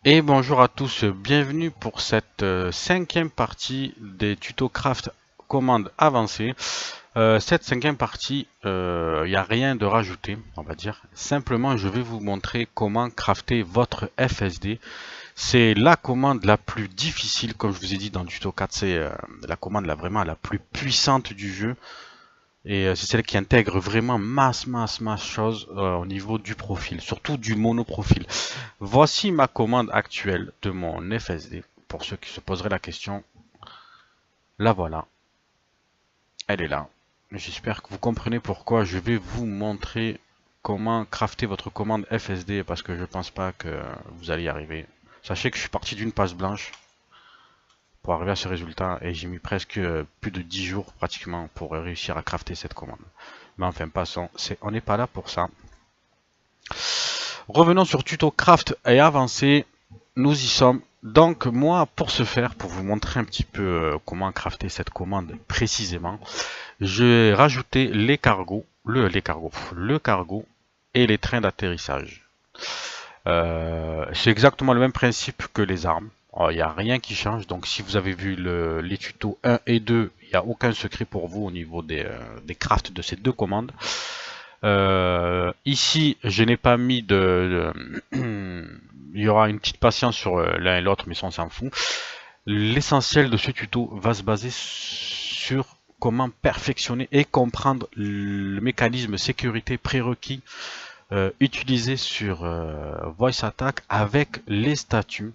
Et bonjour à tous, bienvenue pour cette cinquième partie des tutos craft commande avancée. Cette cinquième partie, il n'y a rien de rajouté, on va dire. Simplement, je vais vous montrer comment crafter votre FSD. C'est la commande la plus difficile, comme je vous ai dit dans le tuto 4, c'est la commande vraiment la plus puissante du jeu. Et c'est celle qui intègre vraiment masse choses au niveau du profil, surtout du monoprofil. Voici ma commande actuelle de mon FSD. Pour ceux qui se poseraient la question, la voilà. Elle est là. J'espère que vous comprenez pourquoi je vais vous montrer comment crafter votre commande FSD parce que je pense pas que vous allez y arriver. Sachez que je suis parti d'une page blanche pour arriver à ce résultat et j'ai mis presque plus de 10 jours pratiquement pour réussir à crafter cette commande. Mais enfin passons, on n'est pas là pour ça. Revenons sur tuto craft et avancé, nous y sommes. Donc moi pour ce faire, pour vous montrer un petit peu comment crafter cette commande précisément, je vais rajouter le cargo et les trains d'atterrissage. C'est exactement le même principe que les armes. Il n'y a rien qui change, donc si vous avez vu les tutos 1 et 2, il n'y a aucun secret pour vous au niveau des crafts de ces deux commandes. Ici, je n'ai pas mis il y aura une petite patience sur l'un et l'autre, mais ça on s'en fout. L'essentiel de ce tuto va se baser sur comment perfectionner et comprendre le mécanisme sécurité prérequis utilisé sur Voice Attack avec les statuts.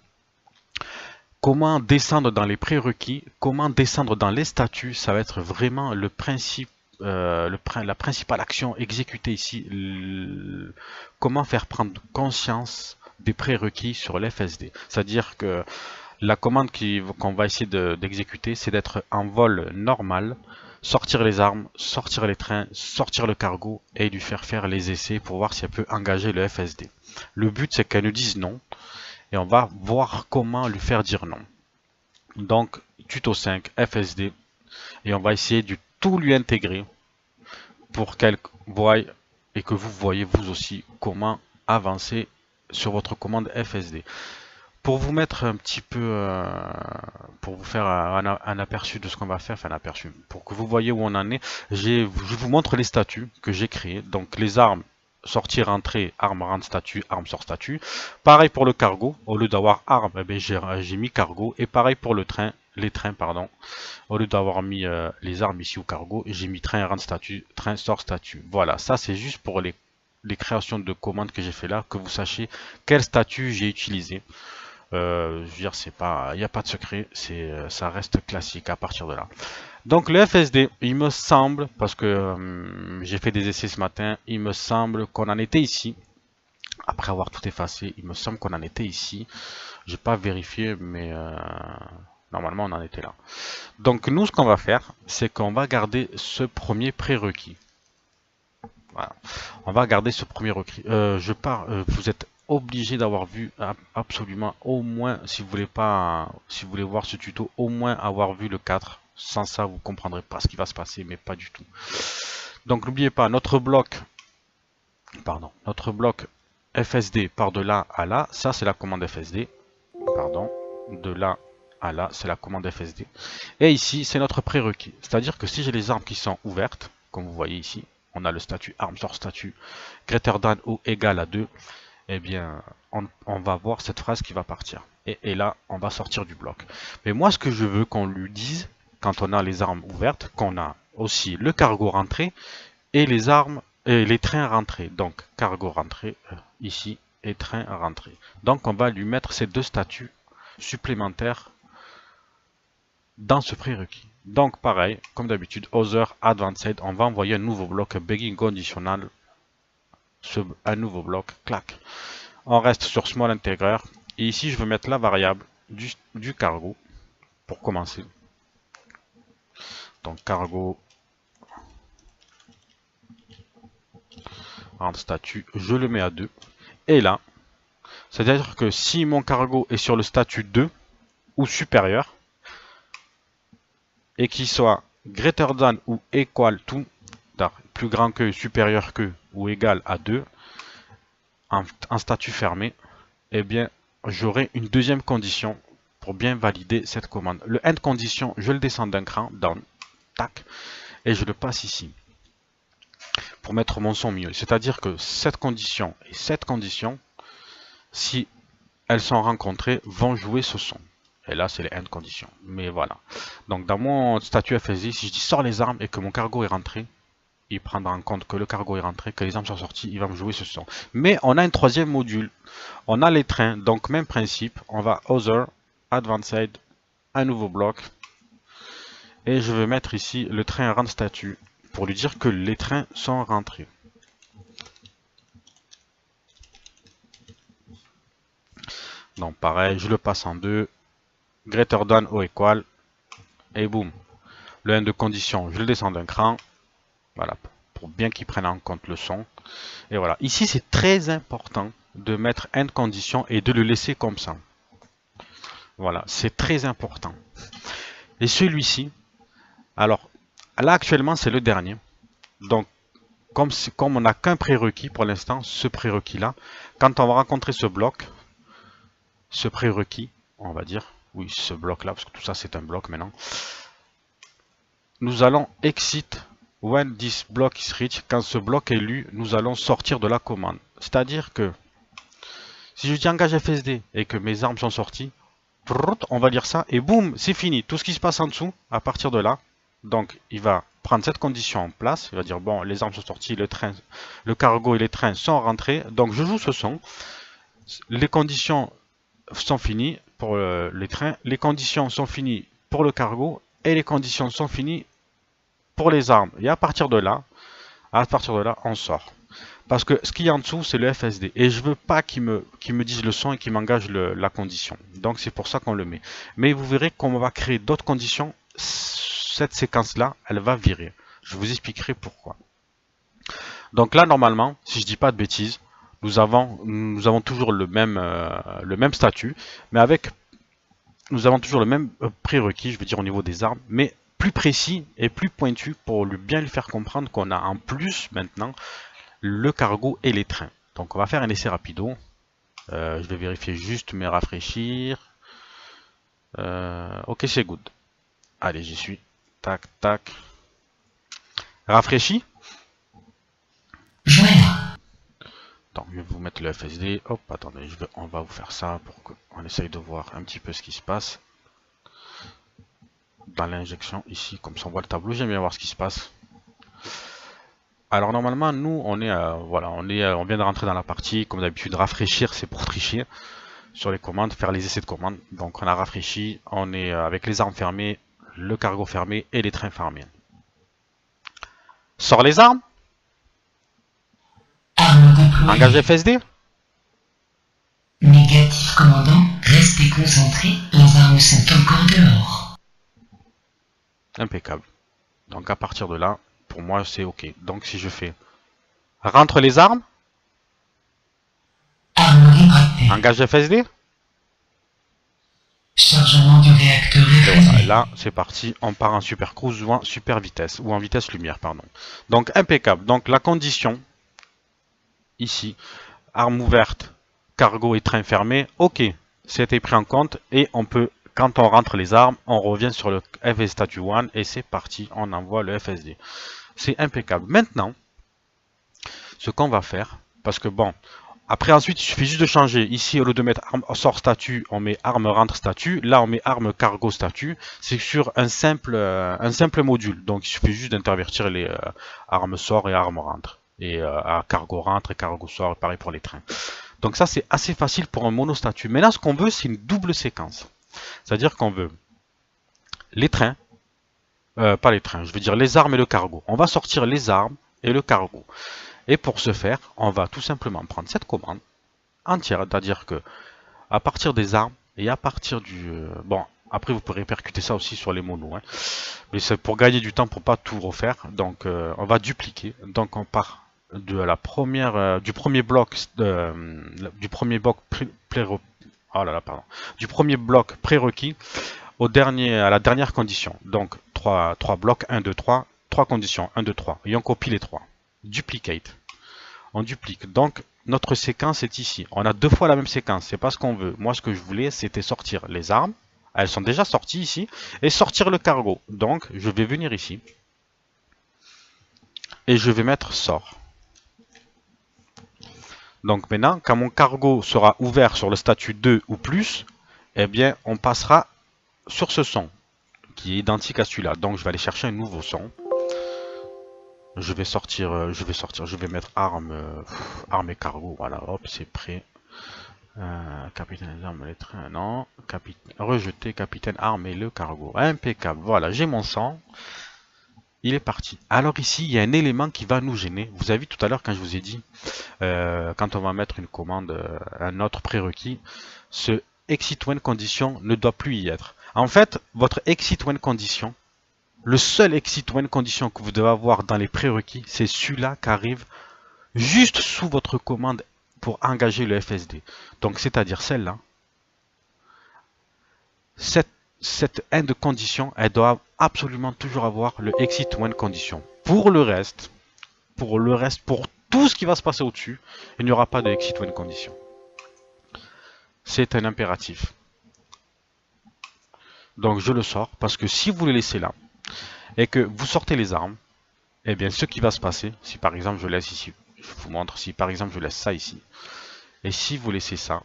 Comment descendre dans les prérequis, comment descendre dans les statuts, ça va être vraiment le principe, la principale action exécutée ici. Comment faire prendre conscience des prérequis sur l'FSD. C'est-à-dire que la commande qu'on va essayer d'exécuter, c'est d'être en vol normal, sortir les armes, sortir les trains, sortir le cargo et lui faire les essais pour voir si elle peut engager le FSD. Le but, c'est qu'elle nous dise non et on va voir comment lui faire dire non. Donc, tuto 5, FSD, et on va essayer de tout lui intégrer pour qu'elle voie et que vous voyez vous aussi comment avancer sur votre commande FSD. Pour vous mettre un petit peu, pour vous faire un aperçu de ce qu'on va faire, enfin un aperçu, pour que vous voyez où on en est, je vous montre les statuts que j'ai créés. Donc les armes, sortie, rentrée, arme, rentre, statut, arme, sort, statut. Pareil pour le cargo, au lieu d'avoir arme, eh j'ai mis cargo. Et pareil pour le train, les trains, pardon. Au lieu d'avoir mis les armes ici au cargo, j'ai mis train, rentre, statut, train, sort, statut. Voilà, ça c'est juste pour les créations de commandes que j'ai fait là, que vous sachiez quel statut j'ai utilisé. Je veux dire, c'est pas, il n'y a pas de secret, ça reste classique à partir de là. Donc le FSD, il me semble, parce que j'ai fait des essais ce matin, il me semble qu'on en était ici. Après avoir tout effacé, il me semble qu'on en était ici. J'ai pas vérifié, mais normalement on en était là. Donc nous, ce qu'on va faire, c'est qu'on va garder ce premier prérequis. Voilà. On va garder ce premier requis. Vous êtes obligé d'avoir vu absolument au moins, si vous voulez pas, si vous voulez voir ce tuto, au moins avoir vu le 4. Sans ça, vous comprendrez pas ce qui va se passer, mais pas du tout. Donc n'oubliez pas, notre bloc FSD part de là à là. Ça, c'est la commande FSD. Pardon, de là à là, c'est la commande FSD. Et ici, c'est notre prérequis. C'est-à-dire que si j'ai les armes qui sont ouvertes, comme vous voyez ici, on a le statut arme sort statut greater than ou égal à 2, eh bien on va voir cette phrase qui va partir. Et là, on va sortir du bloc. Mais moi, ce que je veux qu'on lui dise, quand on a les armes ouvertes, qu'on a aussi le cargo rentré et les armes et les trains rentrés. Donc cargo rentré ici et train rentré. Donc on va lui mettre ces deux statuts supplémentaires dans ce prérequis. Donc pareil, comme d'habitude, Other Advanced, on va envoyer un nouveau bloc Begin Conditional, un nouveau bloc, clac. On reste sur Small Integer, et ici je veux mettre la variable du cargo, pour commencer. Donc cargo, en statut, je le mets à 2. Et là, c'est-à-dire que si mon cargo est sur le statut 2, ou supérieur, et qu'il soit greater than ou equal to, plus grand que, supérieur que ou égal à 2, en statut fermé, eh bien j'aurai une deuxième condition pour bien valider cette commande. Le end condition, je le descends d'un cran, down, tac, et je le passe ici pour mettre mon son mieux. C'est-à-dire que cette condition et cette condition, si elles sont rencontrées, vont jouer ce son. Et là, c'est les end conditions. Mais voilà. Donc, dans mon statut FSD, si je dis sors les armes et que mon cargo est rentré, il prendra en compte que le cargo est rentré, que les armes sont sorties, il va me jouer ce son. Mais on a un troisième module. On a les trains. Donc, même principe. On va Other, Advanced, un nouveau bloc. Et je vais mettre ici le train rend statut pour lui dire que les trains sont rentrés. Donc pareil, je le passe en deux, greater than ou equal, et boum. Le end de condition, je le descends d'un cran, voilà, pour bien qu'il prenne en compte le son. Et voilà, ici c'est très important de mettre end condition et de le laisser comme ça. Voilà, c'est très important. Et celui-ci, alors là actuellement c'est le dernier. Donc comme on n'a qu'un prérequis pour l'instant, ce prérequis là, quand on va rencontrer ce bloc, ce prérequis, on va dire, oui ce bloc là, parce que tout ça c'est un bloc maintenant, nous allons exit when this block is reached. Quand ce bloc est lu, nous allons sortir de la commande. C'est-à-dire que si je dis engage FSD et que mes armes sont sorties, on va lire ça et boum, c'est fini. Tout ce qui se passe en dessous, à partir de là, donc il va prendre cette condition en place. Il va dire bon, les armes sont sorties, le cargo et les trains sont rentrés. Donc je joue ce son. Les conditions sont finies pour les trains, les conditions sont finies pour le cargo et les conditions sont finies pour les armes. Et à partir de là, on sort. Parce que ce qu'il y a en dessous, c'est le FSD. Et je veux pas qu'il me dise le son et qu'il m'engage la condition. Donc c'est pour ça qu'on le met. Mais vous verrez qu'on va créer d'autres conditions. Cette séquence-là, elle va virer. Je vous expliquerai pourquoi. Donc là, normalement, si je dis pas de bêtises, nous avons toujours le même statut. Mais nous avons toujours le même prérequis, je veux dire au niveau des armes. Mais plus précis et plus pointu pour bien lui faire comprendre qu'on a en plus maintenant le cargo et les trains. Donc on va faire un essai rapido. Je vais vérifier juste mais rafraîchir. Ok, c'est good. Allez, j'y suis. Tac, tac. Rafraîchi. Donc, je vais vous mettre le FSD. Hop, attendez, on va vous faire ça pour qu'on essaye de voir un petit peu ce qui se passe. Dans l'injection ici, comme ça on voit le tableau, j'aime bien voir ce qui se passe. Alors normalement nous on est voilà, on vient de rentrer dans la partie, comme d'habitude rafraîchir c'est pour tricher sur les commandes, faire les essais de commandes. Donc on a rafraîchi, on est avec les armes fermées, le cargo fermé et les trains fermés. Sors les armes. Engage FSD. Négatif commandant, restez concentré, les armes sont encore dehors. Impeccable. Donc à partir de là, pour moi c'est ok. Donc si je fais rentre les armes, engage FSD, chargement du réacteur et voilà, là c'est parti, on part en super cruise ou en super vitesse, ou en vitesse lumière, pardon. Donc impeccable. Donc la condition ici, arme ouverte, cargo et train fermé, ok, c'était pris en compte et on peut, quand on rentre les armes, on revient sur le FSD statut 1 et c'est parti, on envoie le FSD. C'est impeccable. Maintenant, ce qu'on va faire, parce que bon, après ensuite il suffit juste de changer. Ici au lieu de mettre arme sort statut, on met arme rentre statut. Là on met arme cargo statut. C'est sur un simple module. Donc il suffit juste d'intervertir les armes sort et arme rentre. Et cargo rentre et cargo sort, pareil pour les trains. Donc ça c'est assez facile pour un mono statut. Maintenant ce qu'on veut c'est une double séquence. C'est-à-dire qu'on veut les trains, pas les trains, je veux dire les armes et le cargo. On va sortir les armes et le cargo. Et pour ce faire, on va tout simplement prendre cette commande entière, c'est-à-dire que à partir des armes et à partir du... bon, après vous pouvez répercuter ça aussi sur les monos, hein, mais c'est pour gagner du temps, pour pas tout refaire. Donc on va dupliquer. Donc on part de la première, du premier bloc, du premier bloc prérequis au dernier, à la dernière condition. Donc 3 blocs, 1, 2, 3, 3 conditions, 1, 2, 3. Et on copie les 3. Duplicate. on duplique. Donc notre séquence est ici. On a deux fois la même séquence, c'est pas ce qu'on veut. Moi ce que je voulais c'était sortir les armes, elles sont déjà sorties ici, et sortir le cargo. Donc je vais venir ici, et je vais mettre sort. Donc maintenant, quand mon cargo sera ouvert sur le statut 2 ou plus, eh bien on passera sur ce son, qui est identique à celui-là. Donc je vais aller chercher un nouveau son. Je vais mettre armes et cargo, voilà, hop, c'est prêt. Capitaine des armes, les trains, non. Rejeter capitaine armes et le cargo. Impeccable, voilà, j'ai mon sang. Il est parti. Alors ici, il y a un élément qui va nous gêner. Vous avez vu tout à l'heure quand je vous ai dit, quand on va mettre une commande, un autre prérequis, ce exit when condition ne doit plus y être. En fait, votre exit when condition, le seul exit when condition que vous devez avoir dans les prérequis, c'est celui-là qui arrive juste sous votre commande pour engager le FSD. Donc c'est-à-dire celle-là. Cette end condition, elle doit absolument toujours avoir le exit when condition. Pour le reste, pour tout ce qui va se passer au-dessus, il n'y aura pas de exit when condition. C'est un impératif. Donc je le sors parce que si vous le laissez là et que vous sortez les armes, eh bien ce qui va se passer, si par exemple je laisse ici, je vous montre, si par exemple je laisse ça ici, et si vous laissez ça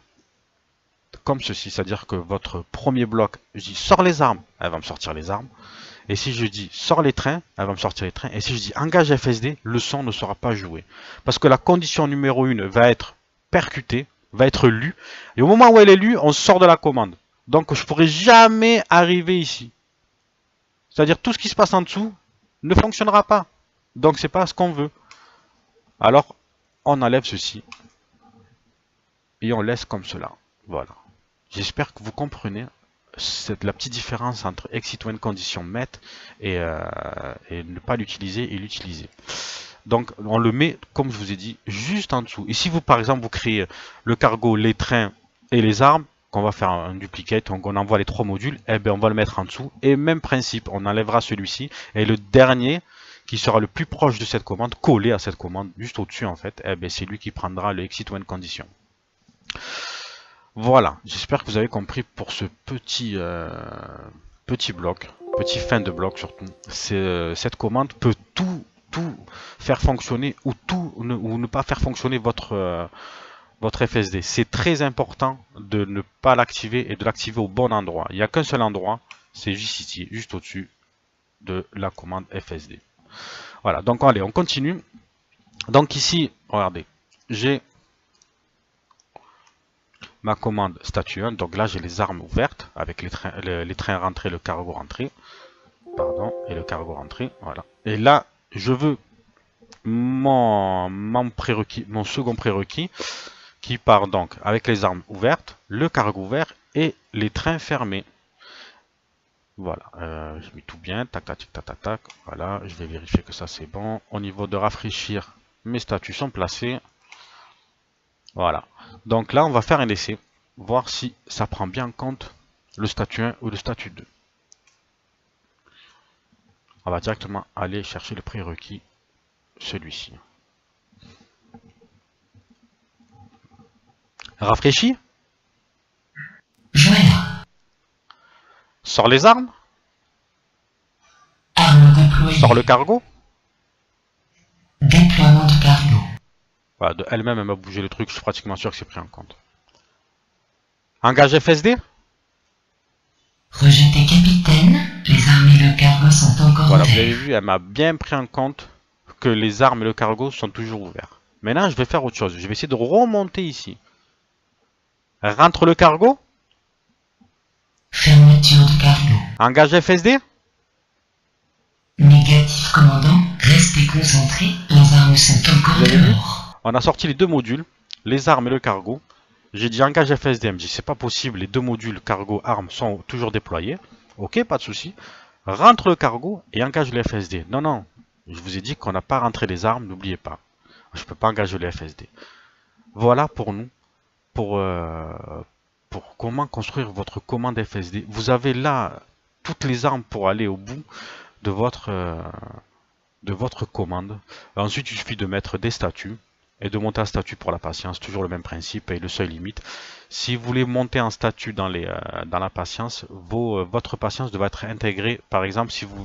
comme ceci, c'est-à-dire que votre premier bloc, je dis sors les armes, elle va me sortir les armes, et si je dis sors les trains, elle va me sortir les trains, et si je dis engage FSD, le son ne sera pas joué. Parce que la condition numéro 1 va être percutée, va être lue, et au moment où elle est lue, on sort de la commande. Donc je ne pourrai jamais arriver ici. C'est-à-dire tout ce qui se passe en dessous ne fonctionnera pas. Donc c'est pas ce qu'on veut. Alors on enlève ceci et on laisse comme cela. Voilà. J'espère que vous comprenez la petite différence entre exit when condition met et ne pas l'utiliser et l'utiliser. Donc on le met, comme je vous ai dit, juste en dessous. Et si vous par exemple vous créez le cargo, les trains et les armes, qu'on va faire un duplicate, donc on envoie les trois modules, et bien on va le mettre en dessous. Et même principe, on enlèvera celui-ci. Et le dernier, qui sera le plus proche de cette commande, collé à cette commande, juste au-dessus en fait, et bien c'est lui qui prendra le exit when condition. Voilà, j'espère que vous avez compris pour ce petit bloc, petit fin de bloc surtout. Cette commande peut tout faire fonctionner ou ne pas faire fonctionner votre FSD. C'est très important de ne pas l'activer et de l'activer au bon endroit. Il n'y a qu'un seul endroit, c'est juste ici, juste au-dessus de la commande FSD. Voilà, donc allez, on continue. Donc ici, regardez, j'ai ma commande statut 1, donc là j'ai les armes ouvertes avec les trains rentrés, le cargo rentré, pardon, et le cargo rentré, voilà. Et là, je veux mon second prérequis qui part donc avec les armes ouvertes, le cargo ouvert et les trains fermés. Voilà, j'ai mis tout bien, tac tac tac tac tac, voilà, je vais vérifier que ça c'est bon. Au niveau de rafraîchir, mes statuts sont placés. Voilà, donc là on va faire un essai, voir si ça prend bien en compte le statut 1 ou le statut 2. On va directement aller chercher le prérequis, celui-ci. Rafraîchis. Voilà. Sors les armes. Armes déployées. Sors le cargo. Déploiement de cargo. Voilà, de elle-même, elle m'a bougé le truc, je suis pratiquement sûr que c'est pris en compte. Engage FSD. Rejeté capitaine, les armes et le cargo sont encore Voilà, vous ouverts. avez vu, elle m'a bien pris en compte que les armes et le cargo sont toujours ouverts. Maintenant, je vais faire autre chose. Je vais essayer de remonter ici. Rentre le cargo. Fermeture de cargo. Engage FSD. Négatif commandant, restez concentrés, les armes sont encore Vous avez vu? dehors. On a sorti les deux modules, les armes et le cargo. J'ai dit engage FSD, elle me dit c'est pas possible, les deux modules cargo armes sont toujours déployés. Ok, pas de souci. Rentre le cargo et engage le FSD. Non, non, je vous ai dit qu'on n'a pas rentré les armes, n'oubliez pas. Je ne peux pas engager le FSD. Voilà pour nous, pour comment construire votre commande FSD. Vous avez là toutes les armes pour aller au bout de votre commande. Ensuite, il suffit de mettre des statuts. et de monter un statut pour la patience, toujours le même principe et le seuil limite. Si vous voulez monter un statut dans la patience, votre patience doit être intégrée. Par exemple, si vous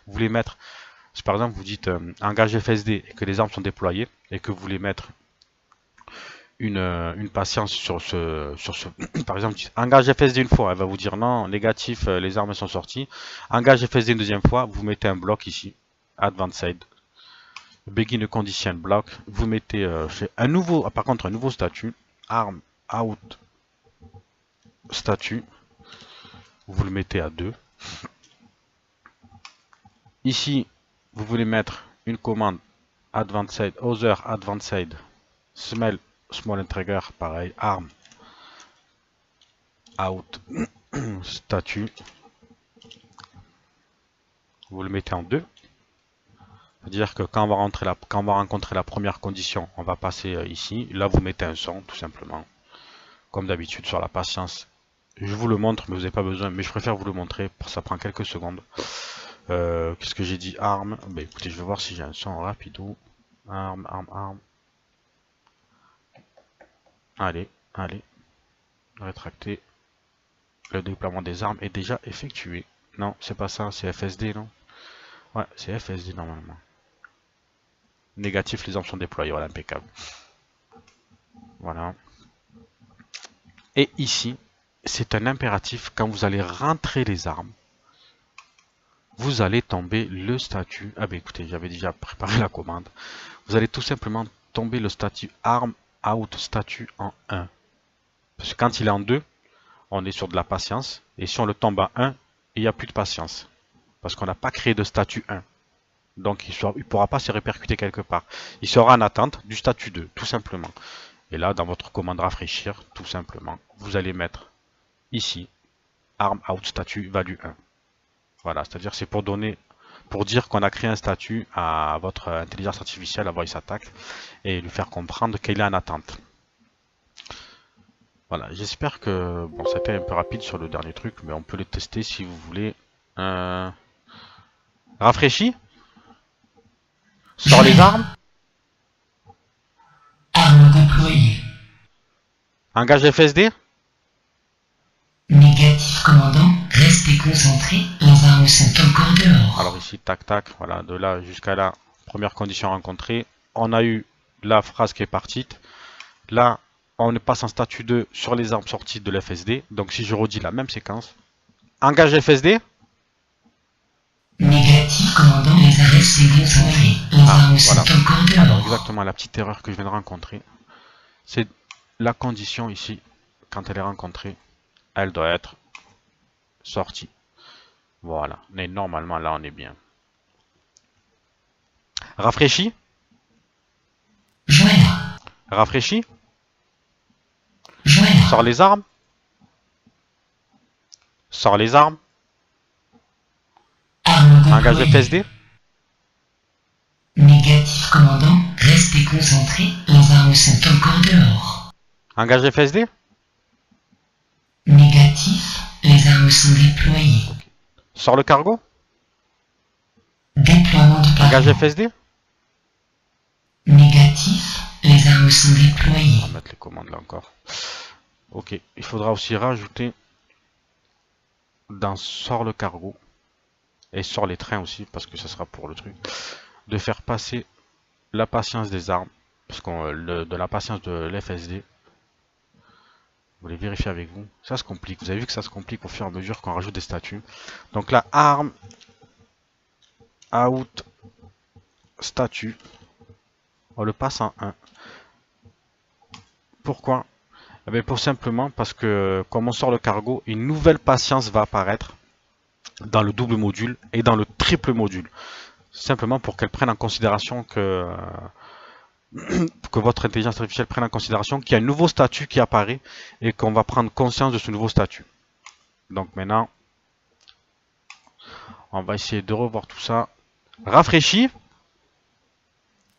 voulez mettre, si par exemple vous dites engage FSD et que les armes sont déployées et que vous voulez mettre une patience sur ce par exemple, engage FSD une fois, elle va vous dire non, négatif, les armes sont sorties. Engage FSD une deuxième fois, vous mettez un bloc ici, advanced, begin a condition block, vous mettez un nouveau, par contre un nouveau statut, arm out statut, vous le mettez à 2. Ici, vous voulez mettre une commande advanced, other advanced, small trigger, pareil, arm out statut, vous le mettez en 2. C'est-à-dire que quand on va rencontrer la première condition, on va passer ici. Là, vous mettez un son, tout simplement. Comme d'habitude sur la patience. Je vous le montre, mais vous n'avez pas besoin. Mais je préfère vous le montrer, ça prend quelques secondes. Qu'est-ce que j'ai dit? Arme. Bah, écoutez, je vais voir si j'ai un son rapido. Arme. Allez. Rétracter. Le déploiement des armes est déjà effectué. Non, c'est pas ça, c'est FSD, non? Ouais, c'est FSD normalement. Négatif, les armes sont déployées, voilà, impeccable. Voilà. Et ici, c'est un impératif, quand vous allez rentrer les armes, vous allez tomber le statut. Ah ben écoutez, j'avais déjà préparé la commande. Vous allez tout simplement tomber le statut arm out statut en 1. Parce que quand il est en 2, on est sur de la patience. Et si on le tombe à 1, il n'y a plus de patience. Parce qu'on n'a pas créé de statut 1. Donc il ne pourra pas se répercuter quelque part. Il sera en attente du statut 2, tout simplement. Et là, dans votre commande rafraîchir, tout simplement, vous allez mettre ici, arm out statut value 1. Voilà, c'est-à-dire c'est pour dire qu'on a créé un statut à votre intelligence artificielle, à voice attack, et lui faire comprendre qu'il est en attente. Voilà, j'espère que, bon, c'était un peu rapide sur le dernier truc, mais on peut le tester si vous voulez. Rafraîchi. Sors les armes. Arme déployée. Engage FSD. Négatif commandant, restez concentré, les armes sont encore dehors. Alors ici, tac tac, voilà, de là jusqu'à là, première condition rencontrée. On a eu la phrase qui est partie. Là, on passe en statut 2 sur les armes sorties de l'FSD. Donc si je redis la même séquence. Engage FSD. Négatif commandant, les armes sont concentrés, les armes sont encore dehors. Alors exactement, la petite erreur que je viens de rencontrer, c'est la condition ici, quand elle est rencontrée, elle doit être sortie. Voilà, mais normalement là on est bien. Rafraîchi. Voilà. Rafraîchi. Voilà. Sors les armes. Sors les armes. Engage FSD. Négatif commandant, restez concentré, les armes sont encore dehors. Engage FSD. Négatif, les armes sont déployées. Sors le cargo. Déploiement de cargo. Engage FSD. Négatif, les armes sont déployées. On va mettre les commandes là encore. Ok, il faudra aussi rajouter dans sort le cargo et sort les trains aussi parce que ça sera pour le truc de faire passer la patience des armes parce qu'on de la patience de l'FSD. Vous voulez vérifier avec vous, ça se complique. Vous avez vu que ça se complique au fur et à mesure qu'on rajoute des statuts. Donc là, arm out statut, on le passe en 1. Pourquoi? Eh bien, pour simplement parce que comme on sort le cargo, une nouvelle patience va apparaître dans le double module et dans le triple module. Simplement pour qu'elle prenne en considération que votre intelligence artificielle prenne en considération qu'il y a un nouveau statut qui apparaît et qu'on va prendre conscience de ce nouveau statut. Donc maintenant, on va essayer de revoir tout ça. Rafraîchi.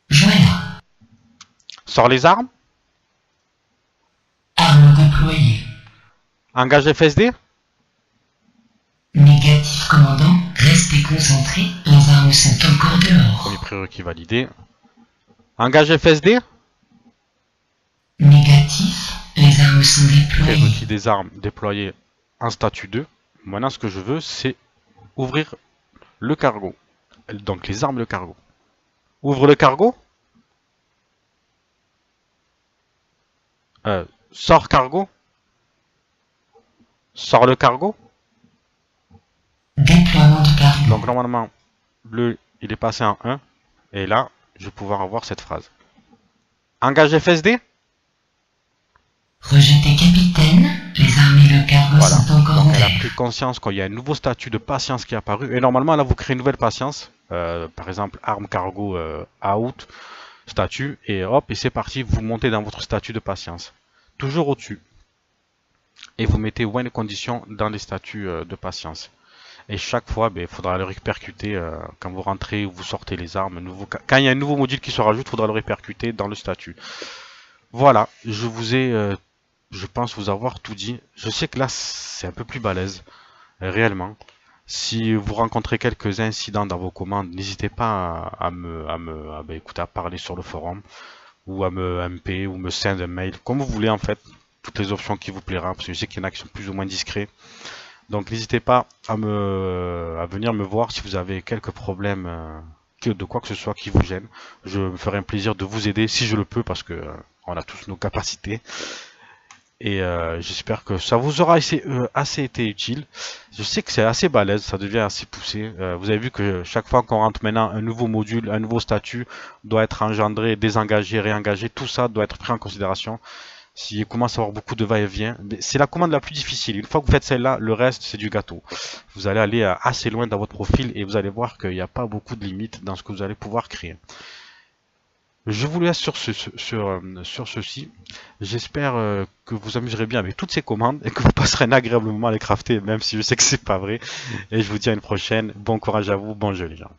Voilà. Sors les armes. Armes déployées. Engage FSD. Négatif commandant, restez concentré, les armes sont encore dehors. Premier prérequis validé. Engage FSD. Négatif. Les armes sont déployées. Prérequis des armes déployées en statut 2. Maintenant, ce que je veux, c'est ouvrir le cargo. Donc, les armes de cargo. Ouvre le cargo. Sors cargo. Sors le cargo. Déploiement de cargo. Donc, normalement, bleu, il est passé en 1. Et là, je vais pouvoir avoir cette phrase. Engage FSD. Rejeté capitaine. Les armes et le cargo Voilà. sont encore Donc, elle a ouverts. pris conscience qu'il y a un nouveau statut de patience qui est apparu. Et normalement, là, vous créez une nouvelle patience. Par exemple, arme cargo out, statut. Et hop, et c'est parti. Vous montez dans votre statut de patience. Toujours au-dessus. Et vous mettez when condition dans les statuts de patience. Et chaque fois, il faudra le répercuter quand vous rentrez ou vous sortez les armes. Quand il y a un nouveau module qui se rajoute, il faudra le répercuter dans le statut. Voilà, je vous ai, je pense vous avoir tout dit. Je sais que là, c'est un peu plus balèze, réellement. Si vous rencontrez quelques incidents dans vos commandes, n'hésitez pas écoutez, à parler sur le forum, ou à me MP, ou me send un mail, comme vous voulez en fait. Toutes les options qui vous plaira, parce que je sais qu'il y en a qui sont plus ou moins discrets. Donc n'hésitez pas à venir me voir si vous avez quelques problèmes de quoi que ce soit qui vous gêne. Je me ferai un plaisir de vous aider si je le peux parce que on a tous nos capacités. Et j'espère que ça vous aura assez été utile. Je sais que c'est assez balèze, ça devient assez poussé. Vous avez vu que chaque fois qu'on rentre maintenant un nouveau module, un nouveau statut doit être engendré, désengagé, réengagé. Tout ça doit être pris en considération. S'il commence à avoir beaucoup de va-et-vient, c'est la commande la plus difficile. Une fois que vous faites celle-là, le reste c'est du gâteau. Vous allez aller assez loin dans votre profil et vous allez voir qu'il n'y a pas beaucoup de limites dans ce que vous allez pouvoir créer. Je vous laisse sur ceci. J'espère que vous amuserez bien avec toutes ces commandes et que vous passerez un agréable moment à les crafter, même si je sais que c'est pas vrai. Et je vous dis à une prochaine. Bon courage à vous, bon jeu les gens.